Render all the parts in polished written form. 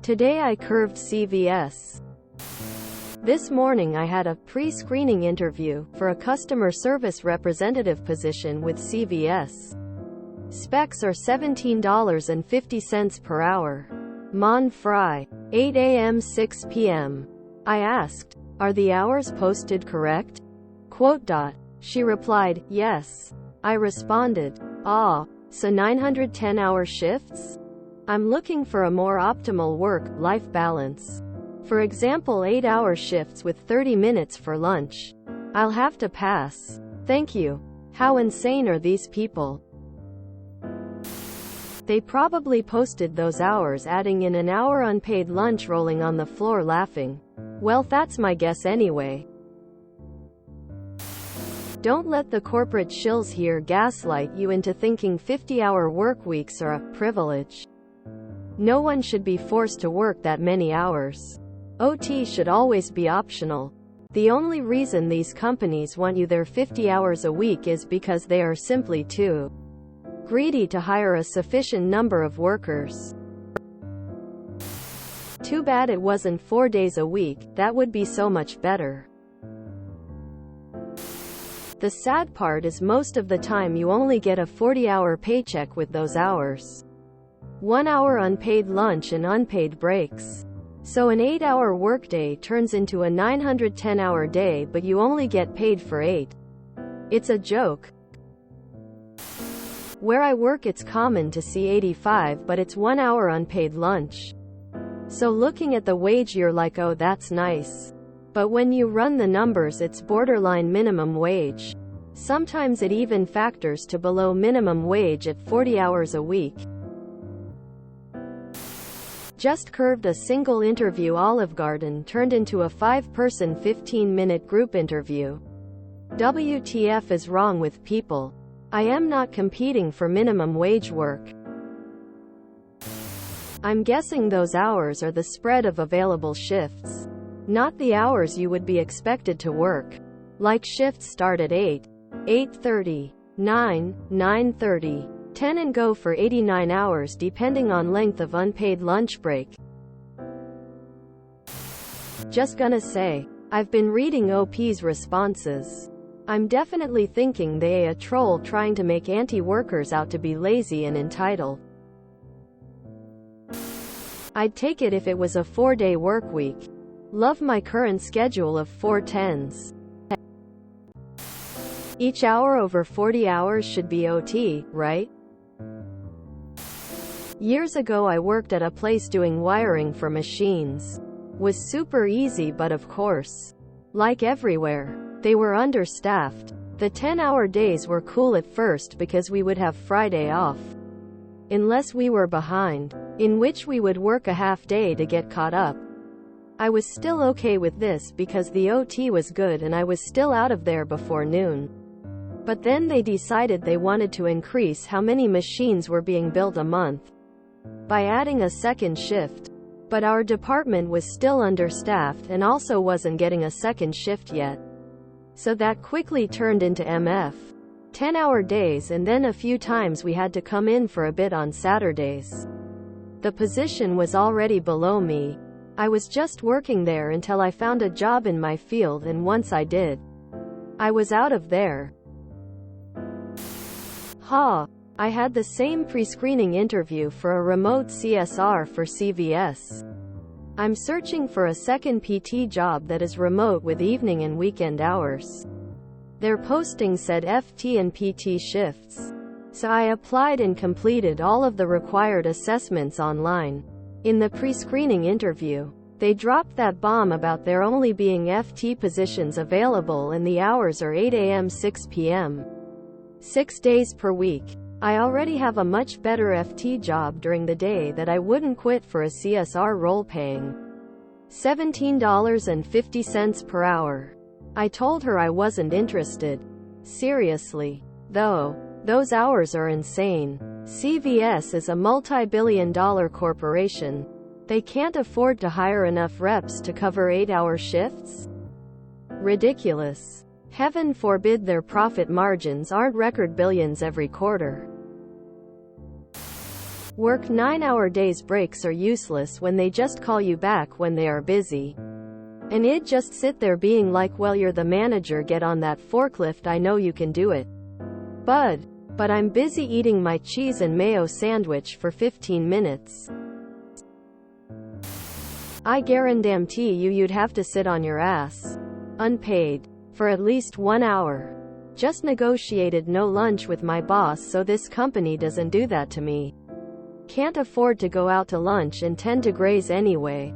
Today I curved CVS. This morning I had a pre-screening interview for a customer service representative position with CVS. Specs are $17.50 per hour. Mon fry. 8 a.m. 6 p.m. I asked, "Are the hours posted correct?" She replied, "Yes." I responded, "So 910-hour shifts? I'm looking for a more optimal work-life balance. For example, 8-hour shifts with 30 minutes for lunch. I'll have to pass. Thank you." How insane are these people? They probably posted those hours adding in an hour unpaid lunch, rolling on the floor laughing. Well, that's my guess anyway. Don't let the corporate shills here gaslight you into thinking 50-hour work weeks are a privilege. No one should be forced to work that many hours. OT should always be optional. The only reason these companies want you there 50 hours a week is because they are simply too greedy to hire a sufficient number of workers. Too bad it wasn't 4 days a week, that would be so much better. The sad part is most of the time you only get a 40-hour paycheck with those hours. 1 hour unpaid lunch and unpaid breaks. So an 8-hour workday turns into a 910-hour day, but you only get paid for 8. It's a joke. Where I work it's common to see 85, but it's 1 hour unpaid lunch. So looking at the wage you're like, oh, that's nice. But when you run the numbers it's borderline minimum wage. Sometimes it even factors to below minimum wage at 40 hours a week. Just curved a single interview. Olive Garden turned into a 5-person 15-minute group interview. WTF is wrong with people? I am not competing for minimum wage work. I'm guessing those hours are the spread of available shifts, not the hours you would be expected to work. Like shifts start at 8, 8:30, 9, 9:30, 10 and go for 89 hours depending on length of unpaid lunch break. Just gonna say, I've been reading OP's responses. I'm definitely thinking they a troll trying to make anti-workers out to be lazy and entitled. I'd take it if it was a 4-day work week. Love my current schedule of 4/10s. Each hour over 40 hours should be OT, right? Years ago I worked at a place doing wiring for machines. Was super easy, but of course, like everywhere, they were understaffed. The 10-hour days were cool at first because we would have Friday off. Unless we were behind, in which we would work a half day to get caught up. I was still okay with this because the OT was good and I was still out of there before noon. But then they decided they wanted to increase how many machines were being built a month by adding a second shift. But our department was still understaffed and also wasn't getting a second shift yet. So that quickly turned into MF 10-hour days, and then a few times we had to come in for a bit on Saturdays. The position was already below me. I was just working there until I found a job in my field, and once I did, I was out of there. I had the same pre-screening interview for a remote CSR for CVS. I'm searching for a second PT job that is remote with evening and weekend hours. Their posting said FT and PT shifts. So I applied and completed all of the required assessments online. In the pre-screening interview, they dropped that bomb about there only being FT positions available and the hours are 8 a.m. 6 p.m. 6 days per week. I already have a much better FT job during the day that I wouldn't quit for a CSR role paying $17.50 per hour. I told her I wasn't interested. Seriously, though, those hours are insane. CVS is a multi-billion-dollar corporation. They can't afford to hire enough reps to cover 8-hour shifts? Ridiculous. Heaven forbid their profit margins aren't record billions every quarter. Work 9-hour days. Breaks are useless when they just call you back when they are busy. And it just sit there being like, well, you're the manager, get on that forklift, I know you can do it. But I'm busy eating my cheese and mayo sandwich for 15 minutes. I guarantee you'd have to sit on your ass, unpaid, for at least 1 hour. Just negotiated no lunch with my boss, so this company doesn't do that to me. Can't afford to go out to lunch and tend to graze anyway.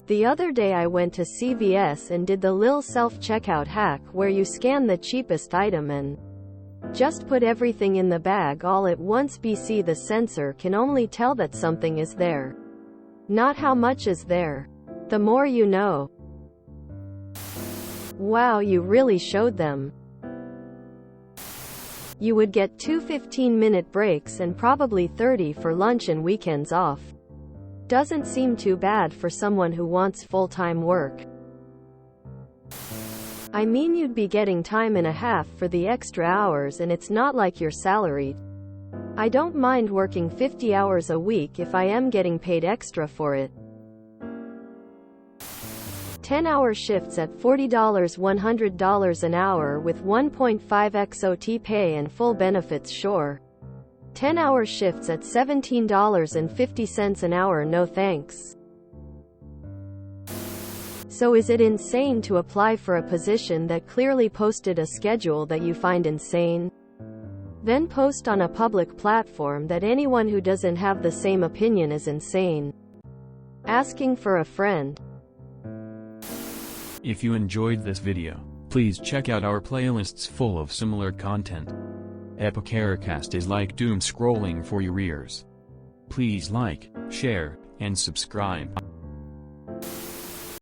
The other day I went to CVS and did the lil self-checkout hack where you scan the cheapest item and just put everything in the bag all at once. BC, the sensor can only tell that something is there, not how much is there. The more you know. Wow, you really showed them. You would get 2 15-minute breaks and probably 30 for lunch and weekends off. Doesn't seem too bad for someone who wants full-time work. I mean, you'd be getting time and a half for the extra hours, and it's not like you're salaried. I don't mind working 50 hours a week if I am getting paid extra for it. 10-hour shifts at $40, $100 an hour with 1.5x OT pay and full benefits, sure. 10-hour shifts at $17.50 an hour, no thanks. So is it insane to apply for a position that clearly posted a schedule that you find insane? Then post on a public platform that anyone who doesn't have the same opinion is insane. Asking for a friend. If you enjoyed this video, please check out our playlists full of similar content. Epicaricast is like doom scrolling for your ears. Please like, share, and subscribe.